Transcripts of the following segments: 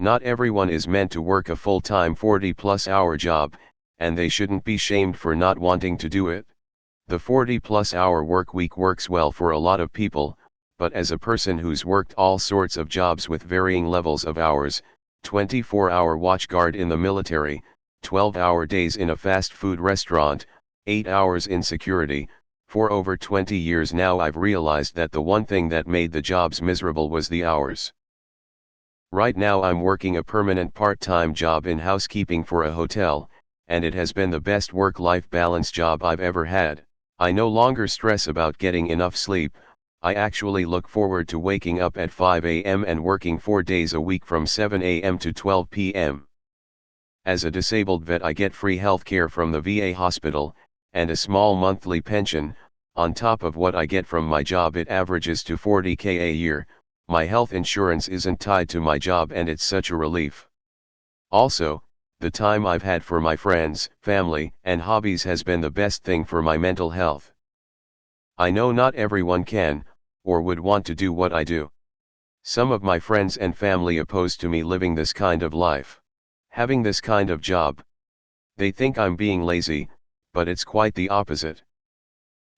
Not everyone is meant to work a full-time 40-plus hour job, and they shouldn't be shamed for not wanting to do it. The 40-plus hour work week works well for a lot of people, but as a person who's worked all sorts of jobs with varying levels of hours, 24-hour watch guard in the military, 12-hour days in a fast food restaurant, 8 hours in security, for over 20 years now I've realized that the one thing that made the jobs miserable was the hours. Right now I'm working a permanent part-time job in housekeeping for a hotel, and it has been the best work-life balance job I've ever had. I no longer stress about getting enough sleep. I actually look forward to waking up at 5 a.m. and working 4 days a week from 7 a.m. to 12 p.m. As a disabled vet I get free health care from the VA hospital, and a small monthly pension. On top of what I get from my job it averages to $40,000 a year. My health insurance isn't tied to my job and it's such a relief. Also, the time I've had for my friends, family, and hobbies has been the best thing for my mental health. I know not everyone can, or would want to do what I do. Some of my friends and family oppose to me living this kind of life. Having this kind of job. They think I'm being lazy, but it's quite the opposite.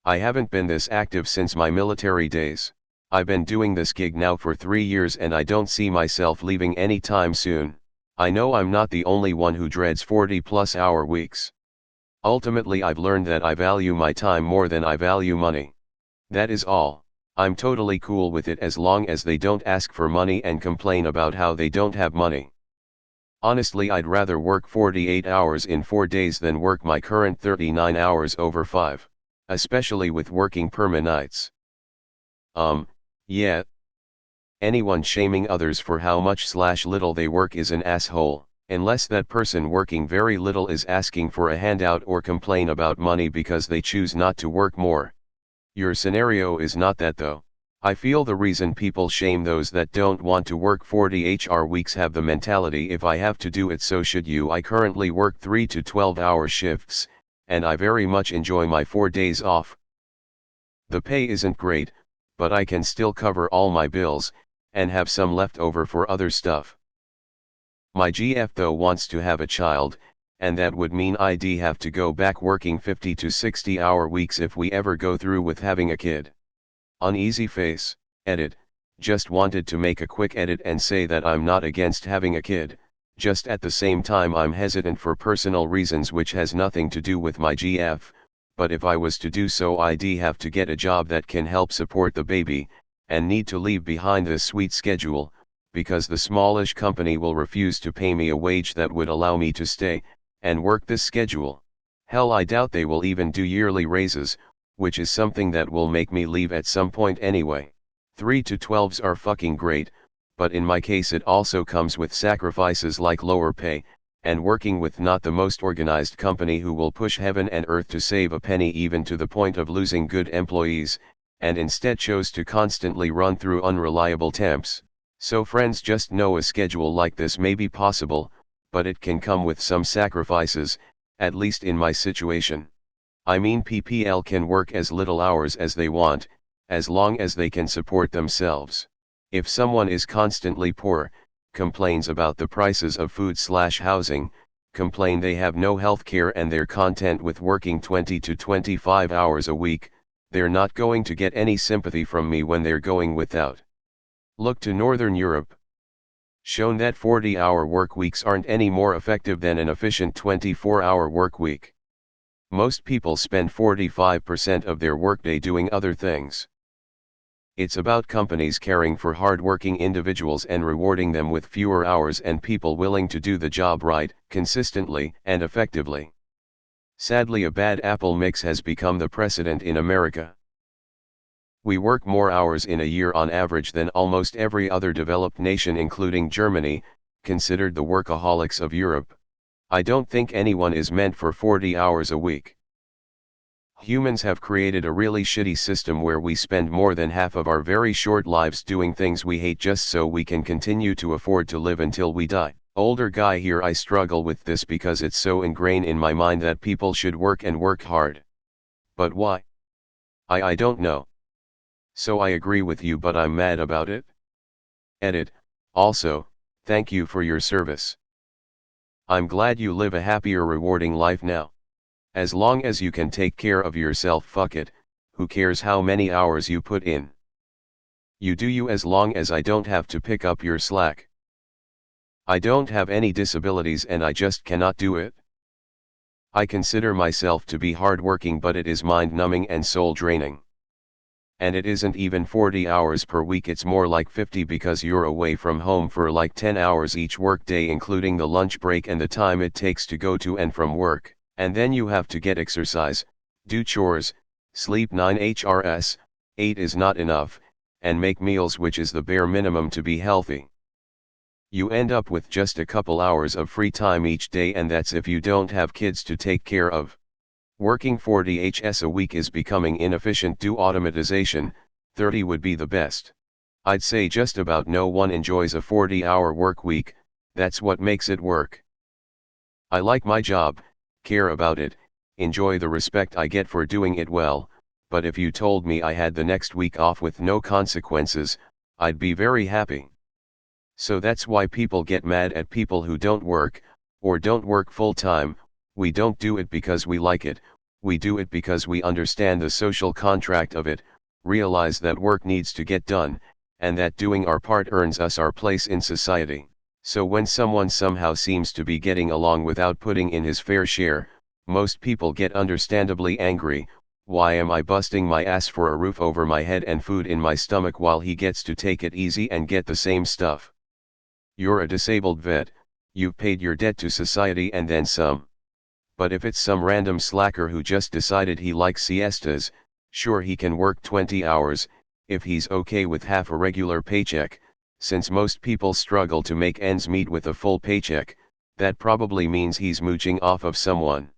I haven't been this active since my military days. I've been doing this gig now for 3 years and I don't see myself leaving anytime soon. I know I'm not the only one who dreads 40-plus hour weeks. Ultimately I've learned that I value my time more than I value money. That is all. I'm totally cool with it as long as they don't ask for money and complain about how they don't have money. Honestly I'd rather work 48 hours in 4 days than work my current 39 hours over 5. Especially with working perma nights. Yeah. Anyone shaming others for how much/little they work is an asshole, unless that person working very little is asking for a handout or complain about money because they choose not to work more. Your scenario is not that though. I feel the reason people shame those that don't want to work 40-hour weeks have the mentality if I have to do it so should you. I currently work 3 to 12-hour shifts, and I very much enjoy my 4 days off. The pay isn't great, but I can still cover all my bills, and have some left over for other stuff. My GF though wants to have a child, and that would mean I'd have to go back working 50 to 60-hour weeks if we ever go through with having a kid. Uneasy face, edit, just wanted to make a quick edit and say that I'm not against having a kid, just at the same time I'm hesitant for personal reasons which has nothing to do with my GF. But if I was to do so I'd have to get a job that can help support the baby, and need to leave behind this sweet schedule, because the smallish company will refuse to pay me a wage that would allow me to stay, and work this schedule. Hell I doubt they will even do yearly raises, which is something that will make me leave at some point anyway. 3 to 12s are fucking great, but in my case it also comes with sacrifices like lower pay, and working with not the most organized company who will push heaven and earth to save a penny even to the point of losing good employees, and instead chose to constantly run through unreliable temps. So friends, just know a schedule like this may be possible, but it can come with some sacrifices, at least in my situation. I mean PPL can work as little hours as they want, as long as they can support themselves. If someone is constantly poor, complains about the prices of food/housing, complain they have no health care and they're content with working 20 to 25 hours a week, they're not going to get any sympathy from me when they're going without. Look to Northern Europe. Shown that 40-hour work weeks aren't any more effective than an efficient 24-hour work week. Most people spend 45% of their workday doing other things. It's about companies caring for hard-working individuals and rewarding them with fewer hours and people willing to do the job right, consistently, and effectively. Sadly, a bad apple mix has become the precedent in America. We work more hours in a year on average than almost every other developed nation including Germany, considered the workaholics of Europe. I don't think anyone is meant for 40 hours a week. Humans have created a really shitty system where we spend more than half of our very short lives doing things we hate just so we can continue to afford to live until we die. Older guy here, I struggle with this because it's so ingrained in my mind that people should work and work hard. But why? I don't know. So I agree with you, but I'm mad about it. Edit. Also, Thank you for your service. I'm glad you live a happier, rewarding life now. As long as you can take care of yourself, fuck it, who cares how many hours you put in? You do you, as long as I don't have to pick up your slack. I don't have any disabilities and I just cannot do it. I consider myself to be hardworking, but it is mind-numbing and soul-draining. And it isn't even 40 hours per week, it's more like 50, because you're away from home for like 10 hours each workday, including the lunch break and the time it takes to go to and from work, and then you have to get exercise, do chores, sleep 9 hours, 8 is not enough, and make meals, which is the bare minimum to be healthy. You end up with just a couple hours of free time each day, and that's if you don't have kids to take care of. Working 40 hours a week is becoming inefficient. Do automatization, 30 would be the best. I'd say just about no one enjoys a 40-hour work week, that's what makes it work. I like my job, care about it, enjoy the respect I get for doing it well, but if you told me I had the next week off with no consequences, I'd be very happy. So that's why people get mad at people who don't work, or don't work full-time. We don't do it because we like it, we do it because we understand the social contract of it, realize that work needs to get done, and that doing our part earns us our place in society. So when someone somehow seems to be getting along without putting in his fair share, most people get understandably angry. Why am I busting my ass for a roof over my head and food in my stomach while he gets to take it easy and get the same stuff? You're a disabled vet, you've paid your debt to society and then some. But if it's some random slacker who just decided he likes siestas, sure, he can work 20 hours, if he's okay with half a regular paycheck. Since most people struggle to make ends meet with a full paycheck, that probably means he's mooching off of someone.